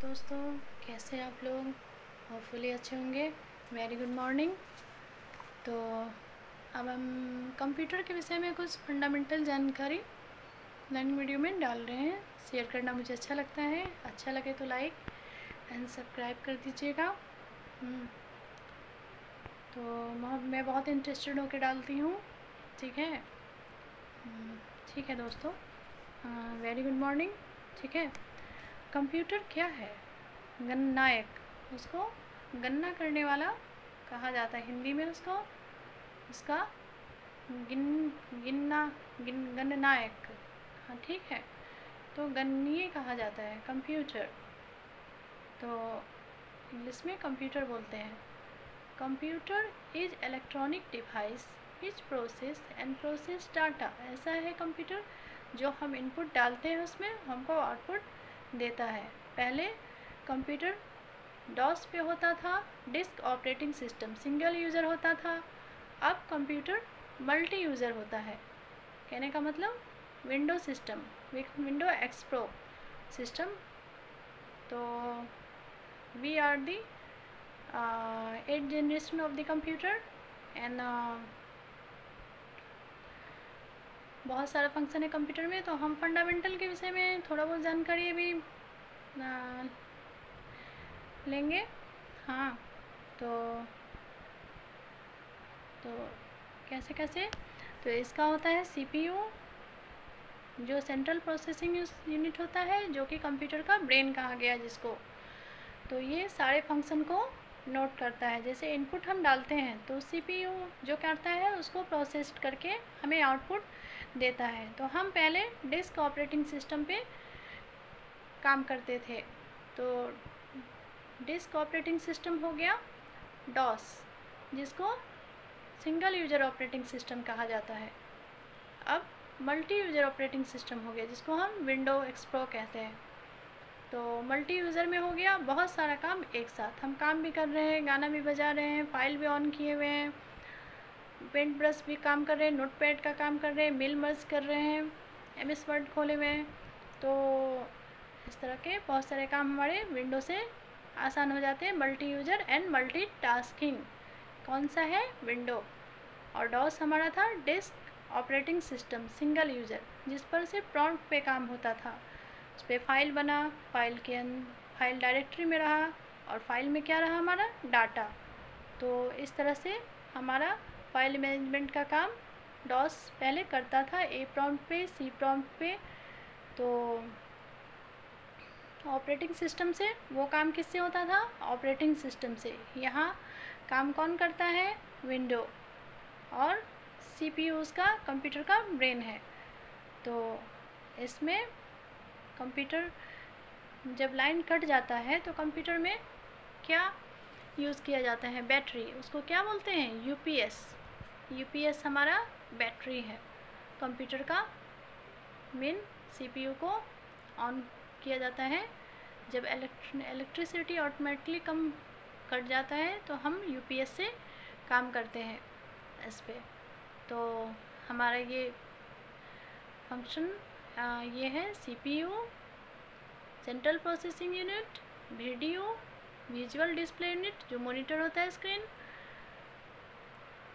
दोस्तों, कैसे आप लोग? होपफुली अच्छे होंगे। Very good morning. तो अब हम कंप्यूटर के विषय में कुछ फंडामेंटल जानकारी लर्निंग वीडियो में डाल रहे हैं। शेयर करना मुझे अच्छा लगता है। अच्छा लगे तो लाइक एंड सब्सक्राइब कर दीजिएगा। तो मैं बहुत इंटरेस्टेड होकर डालती हूँ। ठीक है। ठीक है दोस्तों, वेरी गुड मॉर्निंग। ठीक है। कंप्यूटर क्या है? गणनायक, उसको गणना करने वाला कहा जाता है हिंदी में। उसका गणनायक। हाँ, ठीक है। तो गणनीय कहा जाता है कंप्यूटर। तो इंग्लिश में कंप्यूटर बोलते हैं। Computer is electronic device which process and process data. ऐसा है कंप्यूटर, जो हम इनपुट डालते हैं उसमें हमको आउटपुट देता है। पहले कंप्यूटर डॉस पे होता था, disk operating system single user होता था। अब कंप्यूटर मल्टी यूज़र होता है। कहने का मतलब window system, window XP pro system. तो we are the 8th generation of the computer and बहुत सारा फंक्शन है कंप्यूटर में। तो हम फंडामेंटल के विषय में थोड़ा बहुत जानकारी अभी लेंगे। हाँ, तो कैसे तो इसका होता है सीपीयू, जो सेंट्रल प्रोसेसिंग यूनिट होता है, जो कि कंप्यूटर का ब्रेन कहा गया जिसको। तो ये सारे फंक्शन को नोट करता है। जैसे इनपुट हम डालते हैं तो सीपीयू जो करता है उसको प्रोसेस करके हमें आउटपुट देता है। तो हम पहले डिस्क ऑपरेटिंग सिस्टम पे काम करते थे। तो डिस्क ऑपरेटिंग सिस्टम हो गया डॉस, जिसको सिंगल यूज़र ऑपरेटिंग सिस्टम कहा जाता है। अब मल्टी यूज़र ऑपरेटिंग सिस्टम हो गया, जिसको हम विंडो एक्सप्रो कहते हैं। तो मल्टी यूज़र में हो गया बहुत सारा काम एक साथ। हम काम भी कर रहे हैं, गाना भी बजा रहे हैं, फाइल भी ऑन किए हुए हैं, पेंट ब्रश भी काम कर रहे हैं, नोटपैड का काम कर रहे हैं, मेल मर्ज कर रहे हैं, MS वर्ड खोले हुए हैं। तो इस तरह के बहुत सारे काम हमारे विंडो से आसान हो जाते हैं। Multi user and multi tasking कौन सा है? विंडो। और डॉस हमारा था disk operating system single user, जिस पर से प्रॉम्प्ट पे काम होता था। उस पर फाइल बना, फाइल डायरेक्टरी में रहा, और फाइल में क्या रहा? हमारा डाटा। तो इस तरह से हमारा फाइल मैनेजमेंट का काम डॉस पहले करता था, ए प्रॉम्प्ट पे, सी प्रॉम्प्ट पे। तो ऑपरेटिंग सिस्टम से वो काम किससे होता था? ऑपरेटिंग सिस्टम से। यहाँ काम कौन करता है? विंडो। और सीपीयू उसका कंप्यूटर का ब्रेन है। तो इसमें कंप्यूटर जब लाइन कट जाता है तो कंप्यूटर में क्या यूज़ किया जाता है? बैटरी। उसको क्या बोलते हैं? यूपीएस। यूपीएस हमारा बैटरी है कंप्यूटर का। मेन सीपीयू को ऑन किया जाता है जब इलेक्ट्रिसिटी ऑटोमेटिकली कम कट जाता है, तो हम यूपीएस से काम करते हैं इस पर। तो हमारा ये फंक्शन ये है CPU, central processing unit, video, visual display unit जो मॉनिटर होता है स्क्रीन,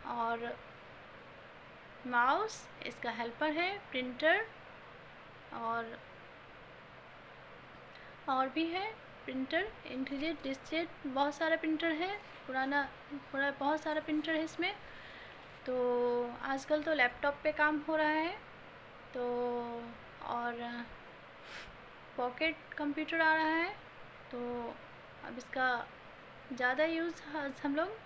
और माउस इसका हेल्पर है, प्रिंटर, और भी है प्रिंटर, इंकजेट, डिस्कजेट, बहुत सारा प्रिंटर है। पूरा बहुत सारा प्रिंटर है इसमें। तो आजकल तो लैपटॉप पे काम हो रहा है। तो और पॉकेट कंप्यूटर आ रहा है। तो अब इसका ज़्यादा यूज़ हम लोग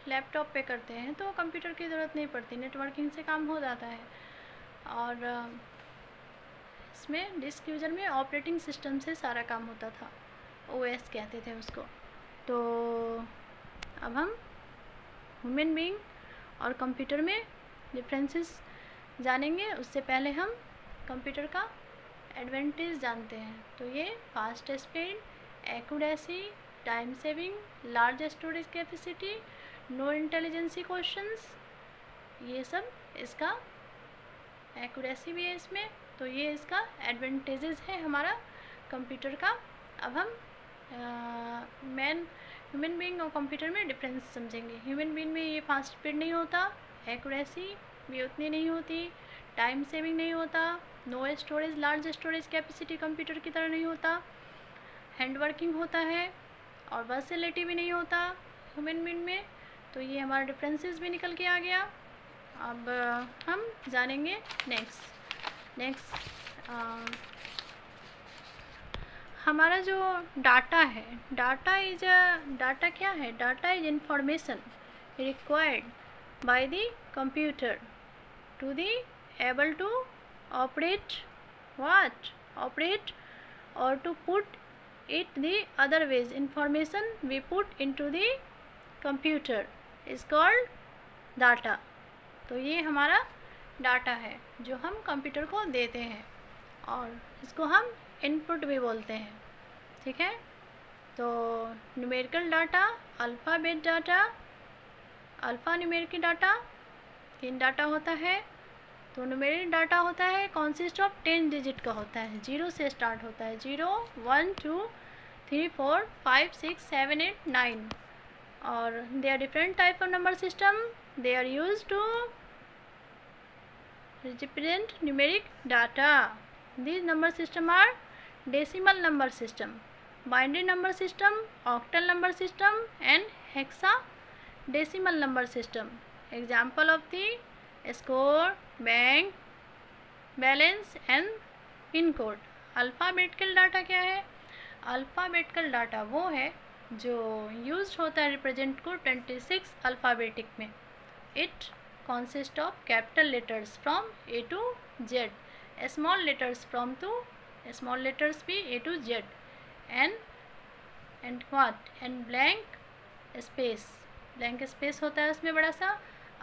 लैपटॉप पे करते हैं, तो कंप्यूटर की ज़रूरत नहीं पड़ती, नेटवर्किंग से काम हो जाता है। और इसमें डिस्क यूज़र में ऑपरेटिंग सिस्टम से सारा काम होता था, OS कहते थे उसको। तो अब हम ह्यूमन बीइंग और कंप्यूटर में डिफरेंसेस जानेंगे। उससे पहले हम कंप्यूटर का एडवांटेज जानते हैं। तो ये fast speed, accuracy, time saving, large storage capacity, no intelligency questions, ये सब इसका एक्यूरेसी भी है इसमें। तो ये इसका एडवांटेजेस है हमारा कंप्यूटर का। अब हम ह्यूमन बीइंग और कंप्यूटर में डिफरेंस समझेंगे। ह्यूमन बीइंग में ये फास्ट स्पीड नहीं होता, एक्यूरेसी भी उतनी नहीं होती, टाइम सेविंग नहीं होता, no storage large storage capacity computer की तरह नहीं होता, हैंड वर्किंग होता है और वर्सेलिटी भी नहीं होता ह्यूमन बीइंग में। तो ये हमारा डिफरेंसेस भी निकल के आ गया। अब हम जानेंगे नेक्स्ट हमारा जो डाटा है, डाटा क्या है? Data is information required by the computer to the able to operate और to put it the other ways. Information we put into the computer is called data. तो ये हमारा डाटा है जो हम कंप्यूटर को देते हैं और इसको हम इनपुट भी बोलते हैं, ठीक है। तो numerical data, alphabet data, alpha numerical data, 3 data होता है। तो न्यूमेरिक डाटा होता है कॉन्सिस्ट ऑफ 10 डिजिट का होता है, 0 से स्टार्ट होता है, 0 1 2 3 4 5 6 7 8 9। और they are different type of number system, they are use to represent numeric data. These number system are decimal number system, binary number system, octal number system and hexadecimal number system. Example of the score, bank balance and pin code. Alphabetical data क्या है? Alphabetical data वो है जो use होता है represent को 26 alphabetic में। It consist of capital letters from A to Z, small letters from to small letters भी A to Z, and what and blank space होता है उसमें बड़ा सा।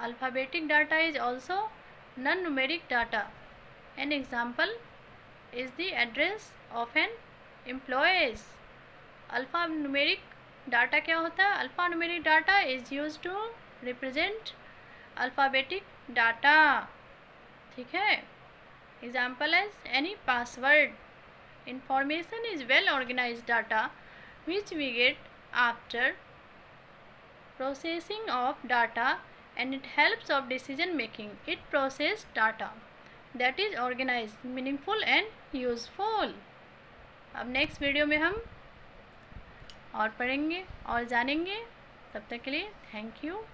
alphabetic data is also non numeric data. An example is the address of an employees. alphanumeric data क्या होता है? alphanumeric data is used to represent alphabetic data, ठीक है। Example as any password. Information is well organised data which we get after processing of data and it helps of decision making. It process data that is organised, meaningful and useful. अब next video में हम और पढ़ेंगे और जानेंगे। तब तक के लिए थैंक यू।